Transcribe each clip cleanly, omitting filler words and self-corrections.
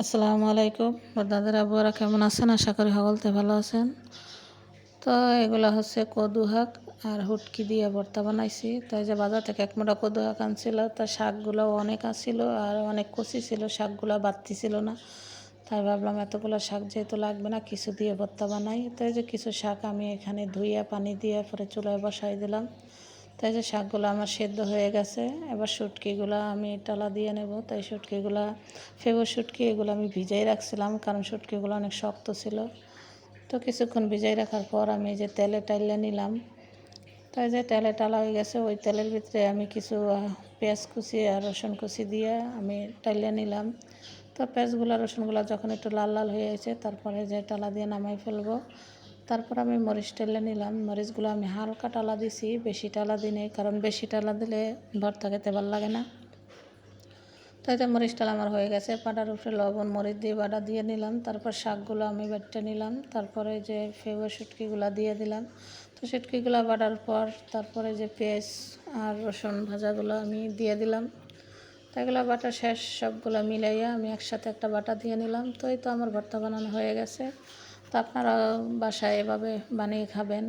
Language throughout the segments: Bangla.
আসসালামু আলাইকুম দাদার আবুরা কেমন আছেন? আশা করি সকলতে ভালো আছেন। তো এগুলা হচ্ছে কদু শাক আর হুটকি দিয়ে ভর্তা বানাইছি। তাই যে বাজার থেকে এক মুঠা কদু শাক আনছিল, তার শাকগুলোও অনেক আছিল আর অনেক কচি ছিল, শাকগুলো বাড়তি ছিল না। তাই ভাবলাম এতগুলো শাক যেহেতু লাগবে না, কিছু দিয়ে ভর্তা বানাই। তাই যে কিছু শাক আমি এখানে ধুইয়া পানি দিয়ে পরে চুলায় বসাই দিলাম। তাই যে শাকগুলো আমার সেদ্ধ হয়ে গেছে। এবার শুটকিগুলো আমি টালা দিয়ে নেব। তাই শুটকিগুলো ফেবর শুটকি এগুলো আমি ভিজাই রাখছিলাম, কারণ শুটকিগুলো অনেক শক্ত ছিল। তো কিছুক্ষণ ভিজাই রাখার পর আমি যে তেলে টাইলে নিলাম। তাই যে তেলে টালা হয়ে গেছে, ওই তেলের ভিতরে আমি কিছু পেঁয়াজ কুচি আর রসুন কুচি দিয়ে আমি টাইলে নিলাম। তো পেঁয়াজগুলো রসুনগুলো যখন একটু লাল লাল হয়ে গেছে, তারপরে যে টালা দিয়ে নামাই ফেলবো। তারপর আমি মরিচ টেলে নিলাম। মরিচগুলো আমি হালকা টালা দিছি, বেশি টালা দিই নাই, কারণ বেশি টালা দিলে ভর্তা খেতে ভালো লাগে না। তো এই যে মরিচ টালা আমার হয়ে গেছে, বাটার উপরে লবণ মরিচ দিয়ে বাটা দিয়ে নিলাম। তারপর শাকগুলো আমি বেটে নিলাম। তারপরে যে ফেবর শুটকিগুলো দিয়ে দিলাম। তো শুটকিগুলো বাটার পর তারপরে যে পেঁয়াজ আর রসুন ভাজাগুলো আমি দিয়ে দিলাম। তো এগুলো বাটা শেষ, সবগুলো মিলাইয়া আমি একসাথে একটা বাটা দিয়ে নিলাম। তো এই তো আমার ভর্তা বানানো হয়ে গেছে। তো আপনারা বাসায় এভাবে বানিয়ে খাবেন।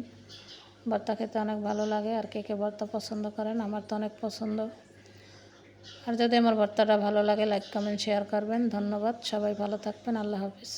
ভর্তা খেতে অনেক ভালো লাগে। আর কে কে ভর্তা পছন্দ করেন? আমার তো অনেক পছন্দ। আর যদি আমার ভর্তাটা ভালো লাগে, লাইক কমেন্ট শেয়ার করবেন। ধন্যবাদ। সবাই ভালো থাকবেন। আল্লাহ হাফিজ।